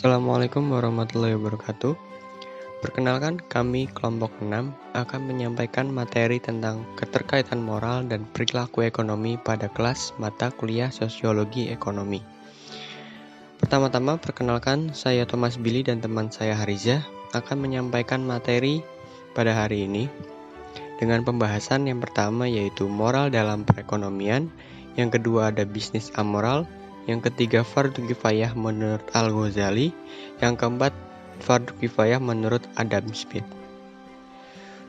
Assalamualaikum warahmatullahi wabarakatuh. Perkenalkan, kami kelompok 6 akan menyampaikan materi tentang keterkaitan moral dan perilaku ekonomi pada kelas mata kuliah Sosiologi Ekonomi. Pertama-tama, perkenalkan, saya Thomas Billy dan teman saya Hariza akan menyampaikan materi pada hari ini dengan pembahasan yang pertama yaitu moral dalam perekonomian, yang kedua ada bisnis amoral, yang ketiga fardu kifayah menurut Al-Ghazali, yang keempat fardu kifayah menurut Adam Smith.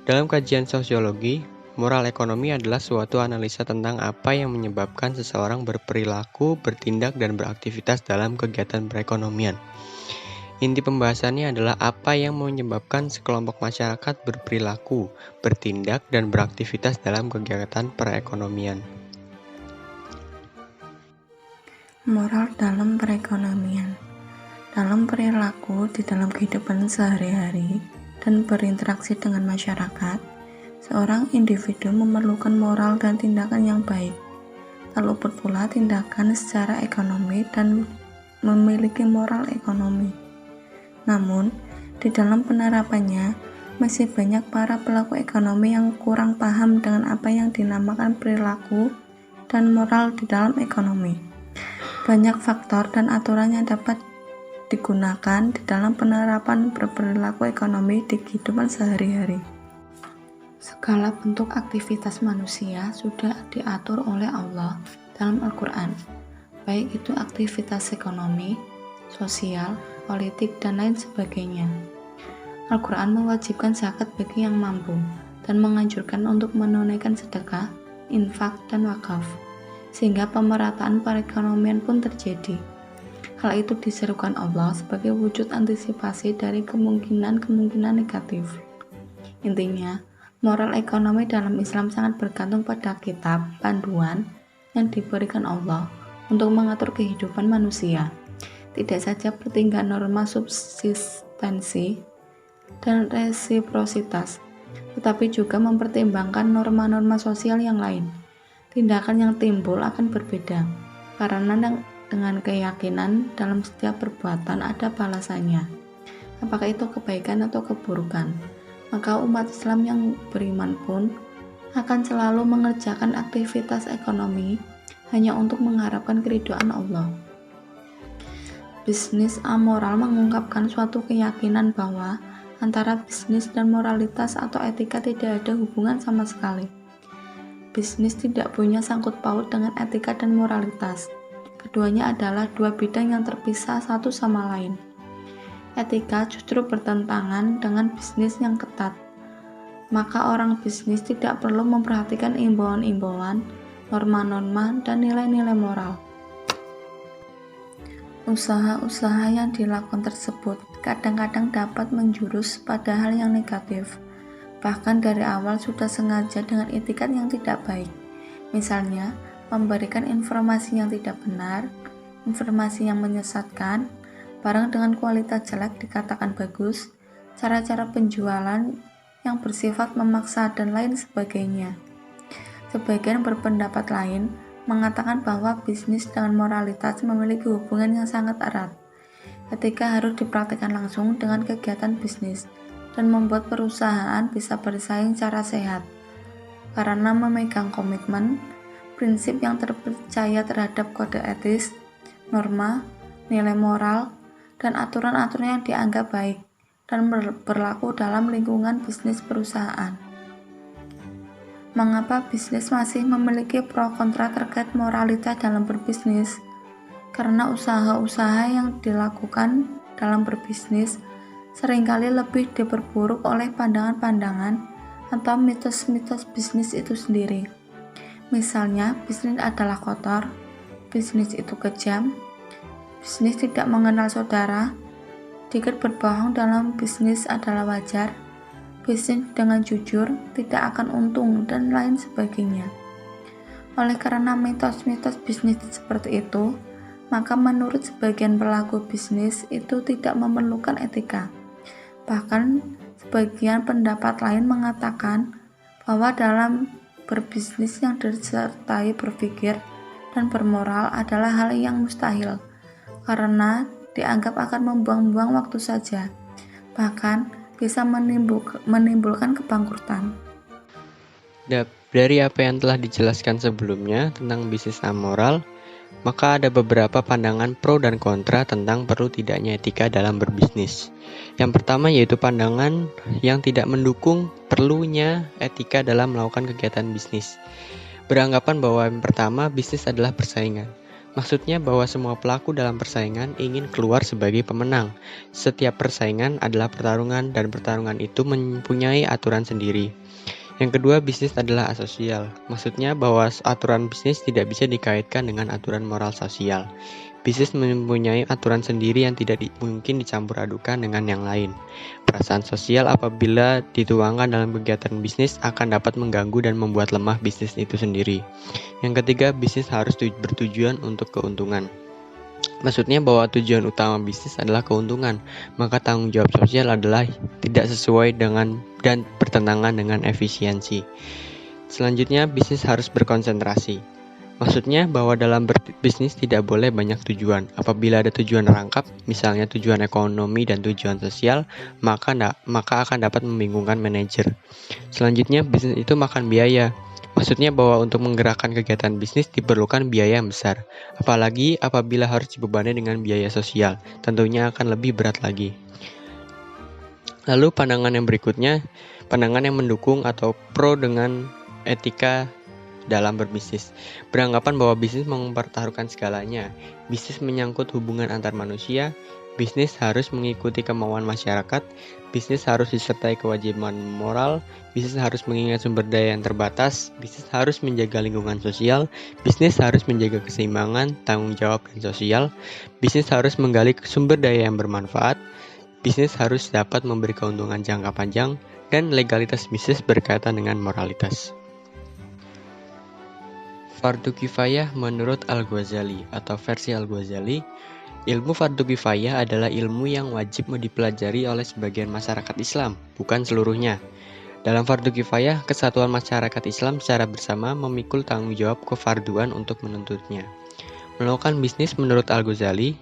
Dalam kajian sosiologi, moral ekonomi adalah suatu analisa tentang apa yang menyebabkan seseorang berperilaku, bertindak, dan beraktivitas dalam kegiatan perekonomian. Inti pembahasannya adalah apa yang menyebabkan sekelompok masyarakat berperilaku, bertindak, dan beraktivitas dalam kegiatan perekonomian. Moral dalam perekonomian. Dalam perilaku di dalam kehidupan sehari-hari dan berinteraksi dengan masyarakat, seorang individu memerlukan moral dan tindakan yang baik. Tak luput pula tindakan secara ekonomi dan memiliki moral ekonomi. Namun, di dalam penerapannya, masih banyak para pelaku ekonomi yang kurang paham dengan apa yang dinamakan perilaku dan moral di dalam ekonomi. Banyak faktor dan aturan yang dapat digunakan di dalam penerapan berperilaku ekonomi di kehidupan sehari-hari. Segala bentuk aktivitas manusia sudah diatur oleh Allah dalam Al-Quran, baik itu aktivitas ekonomi, sosial, politik, dan lain sebagainya. Al-Quran mewajibkan zakat bagi yang mampu dan menganjurkan untuk menunaikan sedekah, infak, dan wakaf, sehingga pemerataan perekonomian pun terjadi. Hal itu diserukan Allah sebagai wujud antisipasi dari kemungkinan-kemungkinan negatif. Intinya, moral ekonomi dalam Islam sangat bergantung pada kitab, panduan yang diberikan Allah untuk mengatur kehidupan manusia. Tidak saja bertingkah norma subsistensi dan resiprositas, tetapi juga mempertimbangkan norma-norma sosial yang lain. Tindakan yang timbul akan berbeda, karena dengan keyakinan dalam setiap perbuatan ada balasannya, apakah itu kebaikan atau keburukan. Maka umat Islam yang beriman pun akan selalu mengerjakan aktivitas ekonomi hanya untuk mengharapkan keridhaan Allah. Bisnis amoral mengungkapkan suatu keyakinan bahwa antara bisnis dan moralitas atau etika tidak ada hubungan sama sekali. Bisnis tidak punya sangkut paut dengan etika dan moralitas. Keduanya adalah dua bidang yang terpisah satu sama lain. Etika justru bertentangan dengan bisnis yang ketat. Maka orang bisnis tidak perlu memperhatikan imbauan-imbauan, norma-norma, dan nilai-nilai moral. Usaha-usaha yang dilakukan tersebut kadang-kadang dapat menjurus pada hal yang negatif. Bahkan dari awal sudah sengaja dengan etikat yang tidak baik. Misalnya, memberikan informasi yang tidak benar, informasi yang menyesatkan, barang dengan kualitas jelek dikatakan bagus, cara-cara penjualan yang bersifat memaksa, dan lain sebagainya. Sebagian berpendapat lain mengatakan bahwa bisnis dengan moralitas memiliki hubungan yang sangat erat. Etika harus dipraktikkan langsung dengan kegiatan bisnis dan membuat perusahaan bisa bersaing secara sehat, karena memegang komitmen, prinsip yang terpercaya terhadap kode etis, norma, nilai moral, dan aturan-aturan yang dianggap baik dan berlaku dalam lingkungan bisnis perusahaan. Mengapa bisnis masih memiliki pro kontra terkait moralitas dalam berbisnis? Karena usaha-usaha yang dilakukan dalam berbisnis seringkali lebih diperburuk oleh pandangan-pandangan atau mitos-mitos bisnis itu sendiri. Misalnya, bisnis adalah kotor, bisnis itu kejam, bisnis tidak mengenal saudara, dikit berbohong dalam bisnis adalah wajar, bisnis dengan jujur tidak akan untung, dan lain sebagainya. Oleh karena mitos-mitos bisnis seperti itu, maka menurut sebagian pelaku bisnis itu tidak memerlukan etika. Bahkan sebagian pendapat lain mengatakan bahwa dalam berbisnis yang disertai berpikir dan bermoral adalah hal yang mustahil, karena dianggap akan membuang-buang waktu saja, bahkan bisa menimbulkan kebangkrutan. Dari apa yang telah dijelaskan sebelumnya tentang bisnis amoral, maka ada beberapa pandangan pro dan kontra tentang perlu tidaknya etika dalam berbisnis. Yang pertama yaitu pandangan yang tidak mendukung perlunya etika dalam melakukan kegiatan bisnis. Beranggapan bahwa yang pertama, bisnis adalah persaingan. Maksudnya bahwa semua pelaku dalam persaingan ingin keluar sebagai pemenang. Setiap persaingan adalah pertarungan dan pertarungan itu mempunyai aturan sendiri. Yang kedua, bisnis adalah asosial. Maksudnya bahwa aturan bisnis tidak bisa dikaitkan dengan aturan moral sosial. Bisnis mempunyai aturan sendiri yang tidak mungkin dicampur adukan dengan yang lain. Perasaan sosial apabila dituangkan dalam kegiatan bisnis akan dapat mengganggu dan membuat lemah bisnis itu sendiri. Yang ketiga, bisnis harus bertujuan untuk keuntungan. Maksudnya bahwa tujuan utama bisnis adalah keuntungan, maka tanggung jawab sosial adalah tidak sesuai dengan dan bertentangan dengan efisiensi. Selanjutnya, bisnis harus berkonsentrasi. Maksudnya bahwa dalam berbisnis tidak boleh banyak tujuan. Apabila ada tujuan rangkap, misalnya tujuan ekonomi dan tujuan sosial, maka akan dapat membingungkan manajer. Selanjutnya, bisnis itu makan biaya. Maksudnya bahwa untuk menggerakkan kegiatan bisnis diperlukan biaya yang besar. Apalagi apabila harus dibebani dengan biaya sosial, tentunya akan lebih berat lagi. Lalu pandangan yang berikutnya, pandangan yang mendukung atau pro dengan etika dalam berbisnis. Beranggapan bahwa bisnis mempertaruhkan segalanya. Bisnis menyangkut hubungan antar manusia, bisnis harus mengikuti kemauan masyarakat, bisnis harus disertai kewajiban moral, bisnis harus mengingat sumber daya yang terbatas, bisnis harus menjaga lingkungan sosial, bisnis harus menjaga keseimbangan, tanggung jawab dan sosial, bisnis harus menggali sumber daya yang bermanfaat, bisnis harus dapat memberi keuntungan jangka panjang, dan legalitas bisnis berkaitan dengan moralitas. Fardu kifayah menurut Al-Ghazali atau versi Al-Ghazali, ilmu fardu kifayah adalah ilmu yang wajib dipelajari oleh sebagian masyarakat Islam, bukan seluruhnya. Dalam fardu kifayah, kesatuan masyarakat Islam secara bersama memikul tanggung jawab kefarduan untuk menuntutnya. Melakukan bisnis menurut Al-Ghazali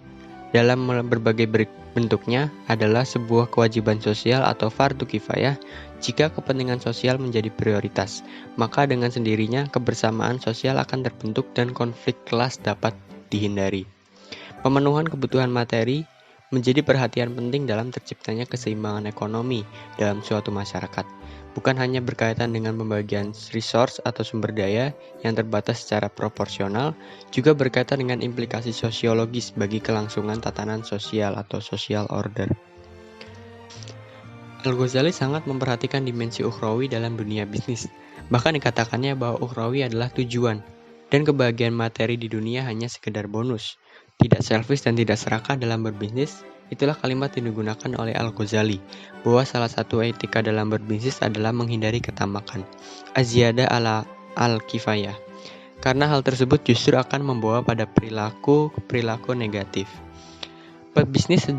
dalam berbagai bentuknya adalah sebuah kewajiban sosial atau fardu kifayah. Jika kepentingan sosial menjadi prioritas, maka dengan sendirinya kebersamaan sosial akan terbentuk dan konflik kelas dapat dihindari. Pemenuhan kebutuhan materi menjadi perhatian penting dalam terciptanya keseimbangan ekonomi dalam suatu masyarakat. Bukan hanya berkaitan dengan pembagian resource atau sumber daya yang terbatas secara proporsional, juga berkaitan dengan implikasi sosiologis bagi kelangsungan tatanan sosial atau social order. Al-Ghazali sangat memperhatikan dimensi ukhrawi dalam dunia bisnis. Bahkan dikatakannya bahwa ukhrawi adalah tujuan, dan kebahagiaan materi di dunia hanya sekedar bonus. Tidak selfish dan tidak serakah dalam berbisnis, itulah kalimat yang digunakan oleh Al-Ghazali, bahwa salah satu etika dalam berbisnis adalah menghindari ketamakan, aziyada ala al-kifayah. Karena hal tersebut justru akan membawa pada perilaku negatif. Pebisnis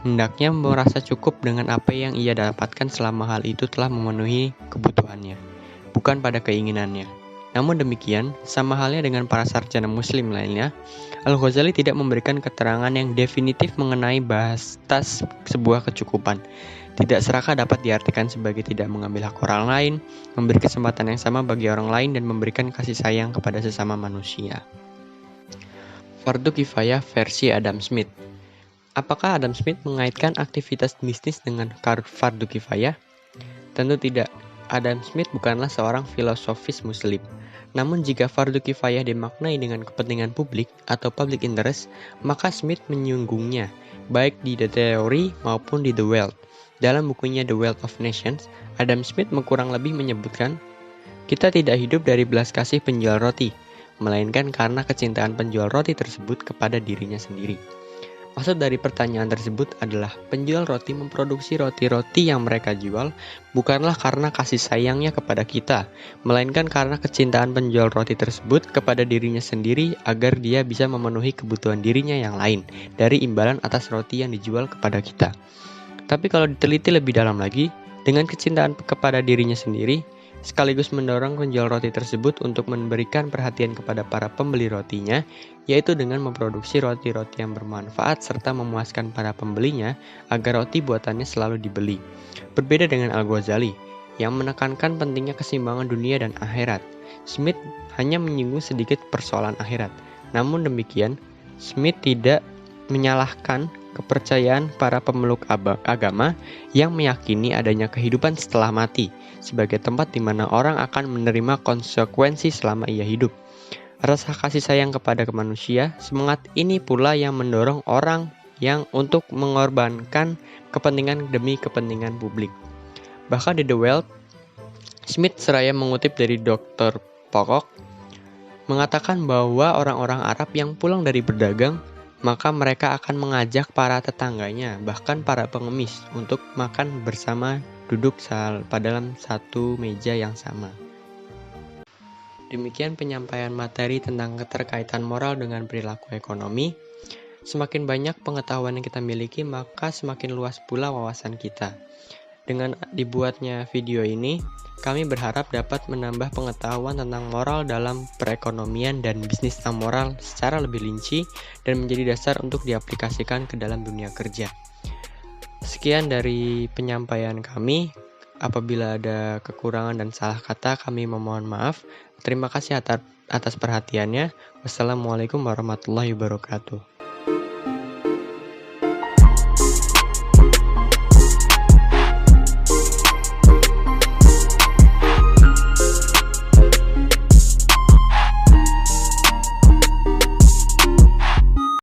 hendaknya merasa cukup dengan apa yang ia dapatkan selama hal itu telah memenuhi kebutuhannya, bukan pada keinginannya. Namun demikian, sama halnya dengan para sarjana muslim lainnya, Al-Ghazali tidak memberikan keterangan yang definitif mengenai batas sebuah kecukupan. Tidak serakah dapat diartikan sebagai tidak mengambil hak orang lain, memberi kesempatan yang sama bagi orang lain, dan memberikan kasih sayang kepada sesama manusia. Fardu kifayah versi Adam Smith. Apakah Adam Smith mengaitkan aktivitas bisnis dengan fardu kifayah? Tentu tidak. Adam Smith bukanlah seorang filosofis muslim. Namun jika fardu kifayah dimaknai dengan kepentingan publik atau public interest, maka Smith menyinggungnya, baik di The Theory maupun di The Wealth. Dalam bukunya The Wealth of Nations, Adam Smith kurang lebih menyebutkan, kita tidak hidup dari belas kasih penjual roti, melainkan karena kecintaan penjual roti tersebut kepada dirinya sendiri. Maksud dari pertanyaan tersebut adalah penjual roti memproduksi roti-roti yang mereka jual bukanlah karena kasih sayangnya kepada kita, melainkan karena kecintaan penjual roti tersebut kepada dirinya sendiri agar dia bisa memenuhi kebutuhan dirinya yang lain dari imbalan atas roti yang dijual kepada kita. Tapi kalau diteliti lebih dalam lagi, dengan kecintaan kepada dirinya sendiri, sekaligus mendorong penjual roti tersebut untuk memberikan perhatian kepada para pembeli rotinya, yaitu dengan memproduksi roti-roti yang bermanfaat serta memuaskan para pembelinya agar roti buatannya selalu dibeli. Berbeda dengan Al-Ghazali, yang menekankan pentingnya keseimbangan dunia dan akhirat, Smith hanya menyinggung sedikit persoalan akhirat. Namun demikian, Smith tidak menyalahkan kepercayaan para pemeluk agama yang meyakini adanya kehidupan setelah mati sebagai tempat di mana orang akan menerima konsekuensi selama ia hidup. Rasa kasih sayang kepada manusia, semangat ini pula yang mendorong orang yang untuk mengorbankan kepentingan demi kepentingan publik. Bahkan di The Wealth, Smith seraya mengutip dari Dr. Pocock mengatakan bahwa orang-orang Arab yang pulang dari berdagang, maka mereka akan mengajak para tetangganya, bahkan para pengemis, untuk makan bersama duduk dalam satu meja yang sama. Demikian penyampaian materi tentang keterkaitan moral dengan perilaku ekonomi. Semakin banyak pengetahuan yang kita miliki, maka semakin luas pula wawasan kita. Dengan dibuatnya video ini, kami berharap dapat menambah pengetahuan tentang moral dalam perekonomian dan bisnis amoral secara lebih rinci dan menjadi dasar untuk diaplikasikan ke dalam dunia kerja. Sekian dari penyampaian kami. Apabila ada kekurangan dan salah kata, kami memohon maaf. Terima kasih atas perhatiannya. Wassalamualaikum warahmatullahi wabarakatuh.